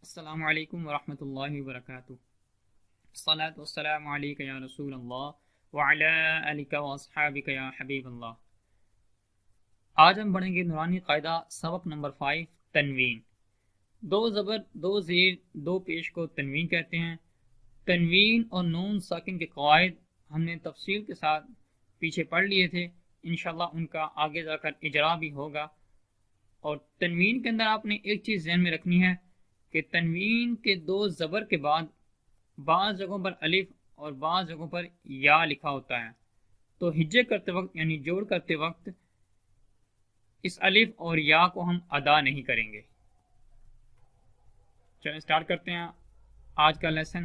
السلام علیکم ورحمۃ اللہ وبرکاتہ۔ الصلاۃ والسلام علیک یا رسول اللہ وعلی آلک واصحابک یا حبیب اللہ۔ آج ہم پڑھیں گے نورانی قاعدہ سبق نمبر 5 تنوین۔ دو زبر، دو زیر، دو پیش کو تنوین کہتے ہیں۔ تنوین اور نون ساکن کے قواعد ہم نے تفصیل کے ساتھ پیچھے پڑھ لیے تھے، انشاءاللہ ان کا آگے جا کر اجرا بھی ہوگا۔ اور تنوین کے اندر آپ نے ایک چیز ذہن میں رکھنی ہے کہ تنوین کے دو زبر کے بعد بعض جگہوں پر الف اور بعض جگہوں پر یا لکھا ہوتا ہے، تو ہجے کرتے وقت یعنی جوڑ کرتے وقت اس الف اور یا کو ہم ادا نہیں کریں گے۔ چلیں سٹارٹ کرتے ہیں آج کا لیسن۔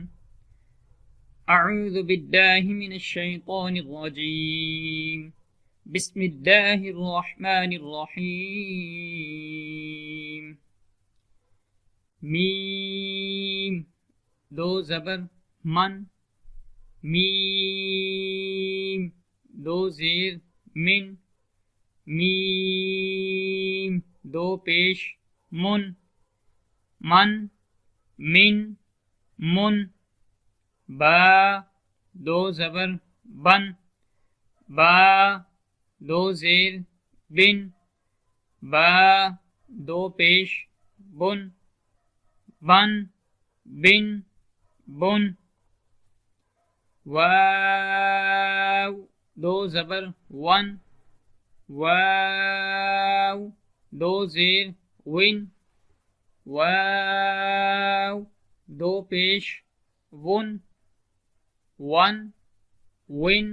اعوذ باللہ من الشیطان الرجیم، بسم اللہ الرحمن الرحیم۔ میم، دو زبر من، میم، دو زیر من، میم، دو پیش من، من، من، من، با، دو زبر بن، با، دو زیر بن، با، دو پیش بن، بن، بن، بن، واو، دو زبر ون، واو، دو زیر ون، واو، دو پیش ون، ون، ون،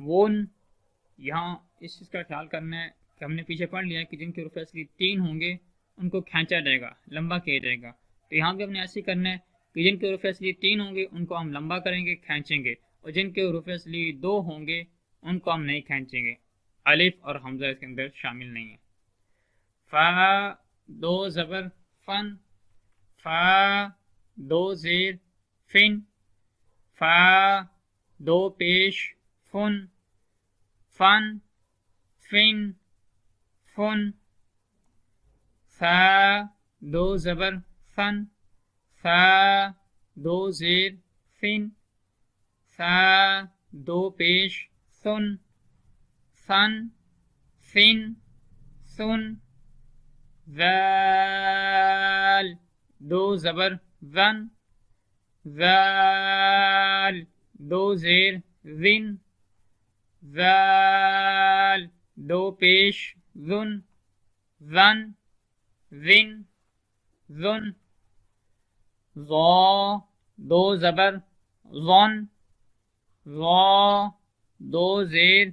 ون۔ یہاں اس چیز کا خیال کرنا ہے کہ ہم نے پیچھے پڑھ لیا ہے کہ جن کے حروف اصلی 3 ہوں گے ان کو کھینچا جائے گا، لمبا کیا جائے گا۔ تو یہاں بھی ہم نے ایسے کرنا ہے کہ جن کے حروف اصلی 3 ہوں گے ان کو ہم لمبا کریں گے، کھینچیں گے، اور جن کے حروف اصلی 2 ہوں گے ان کو ہم نہیں کھینچیں گے۔ الف اور حمزہ اس کے اندر شامل نہیں ہے۔ فا، دو زبر فن، فا، دو زیر فن، فا، دو پیش فن، فن، فن، فن، ثا، دو زبر فن، ثا، دو زیر فن، ثا، دو پیش ثن، ثن، ثن، ثن، ذال، دو زبر ذن، ذال، دو زیر ذن، ذال، دو پیش ذن، ذن، ذن، ذن، ظا، دو زبر ظن، ظا، دو زیر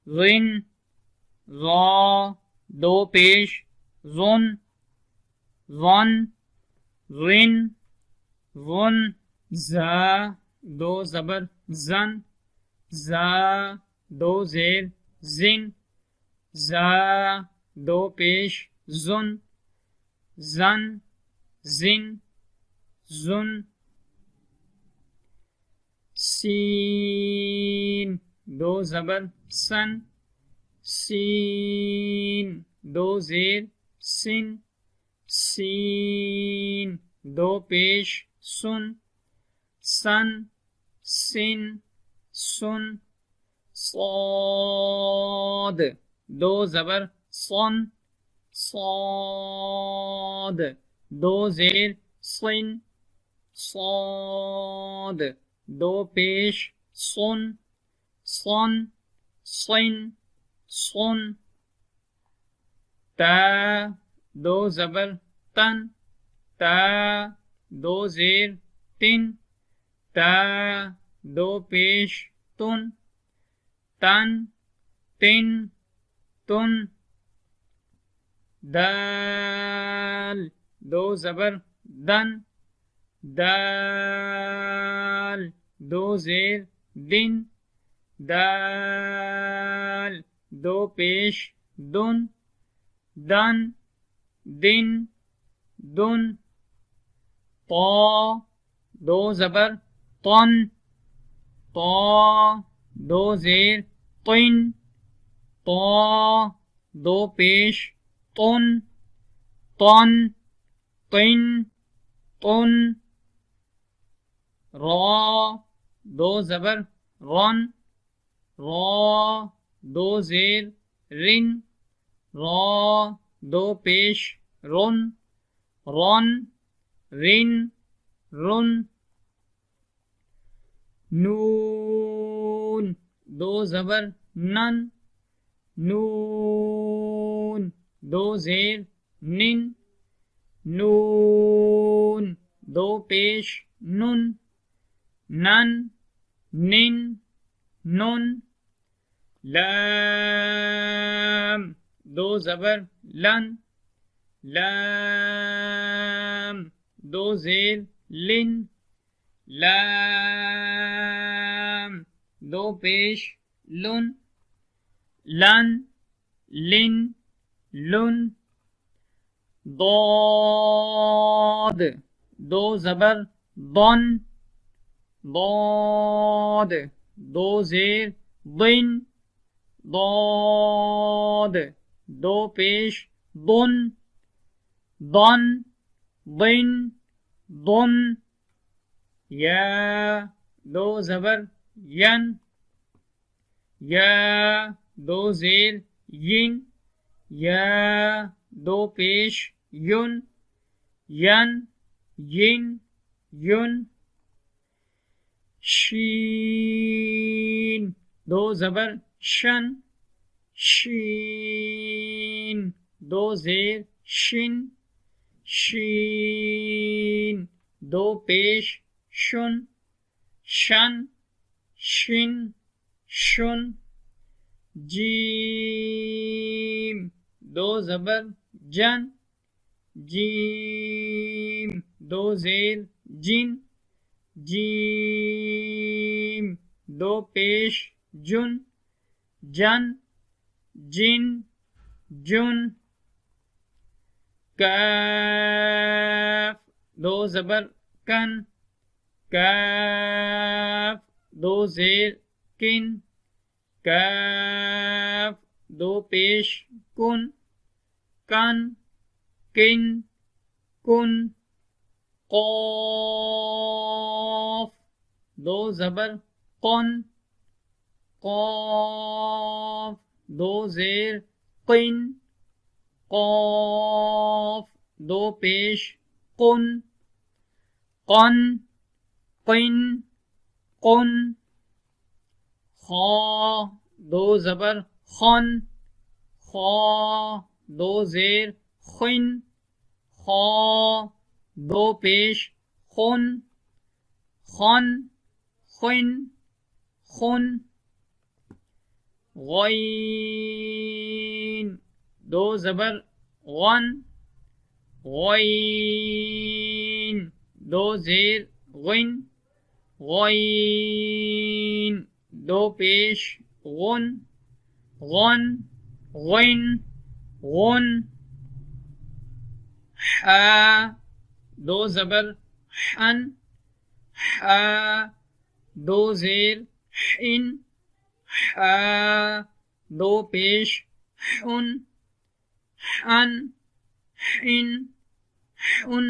ظن، ظا، دو پیش ظن، ظن، ظن، ظن، زا، دو زبر زن، زا، دو زیر زن، زا، دو پیش زن، زن، زن، زن، سین، دو زبر سن، سین، دو زیر سن، سین، دو پیش سن، سن، سن، سن، صاد، دو زبر صن، صاد، دو زیر صن، صاد، دو پیش صن، صن، صن، صن، تا، دو زبر تن، تا، دو زیر تن، تا، دو پیش تن، تن، تن، تن، دال، دو زبر دن، دال، دو زیر دن، دال، دو پیش دن، دن، دن، دن، طا، دو زبر طن، طا، دو زیر طن، طا، دو پیش طن، طن، طن، تن، را دو زبر رن، را دو زیر رن، را دو پیش رن، رن رن رن. نون دو زبر نن، نون دو زیر نن، نون دو پیش نن، نن نن نن. لام دو زبر لن، لام دو زیر لن، لام دو پیش لن، لن لن لن. ضاد دو زبر ضن، ضاد دو زیر ضن، ضاد دو پیش ضن، ضن ضن ضن. یا دو زبر ین، یا دو زیر ین، یا دو پیش یون، ین ین یون. شین دو زبر شن، شین دو زیر شن، شین دو پیش شن، شن شن شن. جیم دو زبر جن، جیم دو زیر جن، جیم دو پیش جن، جن جن جن. کاف دو زبر کن، کاف دو زیر کن، کاف دو پیش کن، کن کن کن. قاف دو زبر قن، قاف دو زیر قن، قاف دو پیش قن، قن قن قن. خا دو زبر خن، خا دو زیر خن، خا دو پیش خن، خن خن خن. غین دو زبر غن، غین دو زیر غن، غین دو پیش غن، غن غن غن. حا دو زبر حن، حا دو زیر حن، حا دو پیش حن، حن حن حن.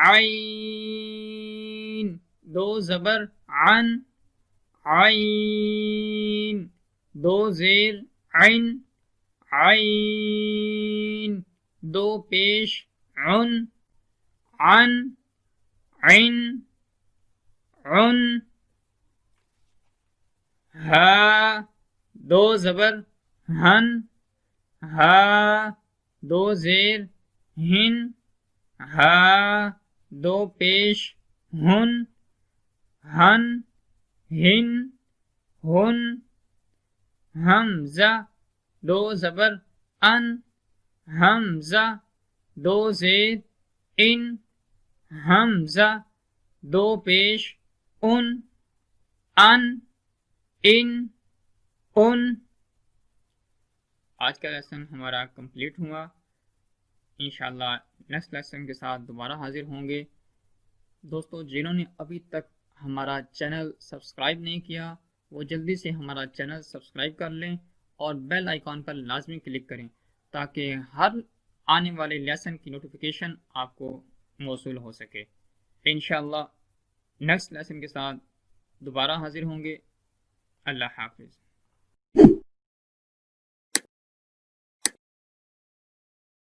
عین دو زبر عن، عین دو زیر عن، عین دو پیش عن، عن عن عن. ہا دو زبر ہن، ہا دو زیر ہن، ہا دو پیش ہن، ہن ہن ہن. حمزہ دو زبر ان، حمزہ دو زیر ان، حمزہ دو پیش ان، ان ان ان. آج کا لیسن ہمارا کمپلیٹ ہوا. انشاءاللہ نیکسٹ لیسن کے ساتھ دوبارہ حاضر ہوں گے. دوستو جنہوں نے ابھی تک ہمارا چینل سبسکرائب نہیں کیا وہ جلدی سے ہمارا چینل سبسکرائب کر لیں اور بیل آئیکن پر لازمی کلک کریں تاکہ ہر آنے والے لیسن کی نوٹیفیکیشن آپ کو موصول ہو سکے۔ انشاءاللہ نیکسٹ لیسن کے ساتھ دوبارہ حاضر ہوں گے۔ اللہ حافظ۔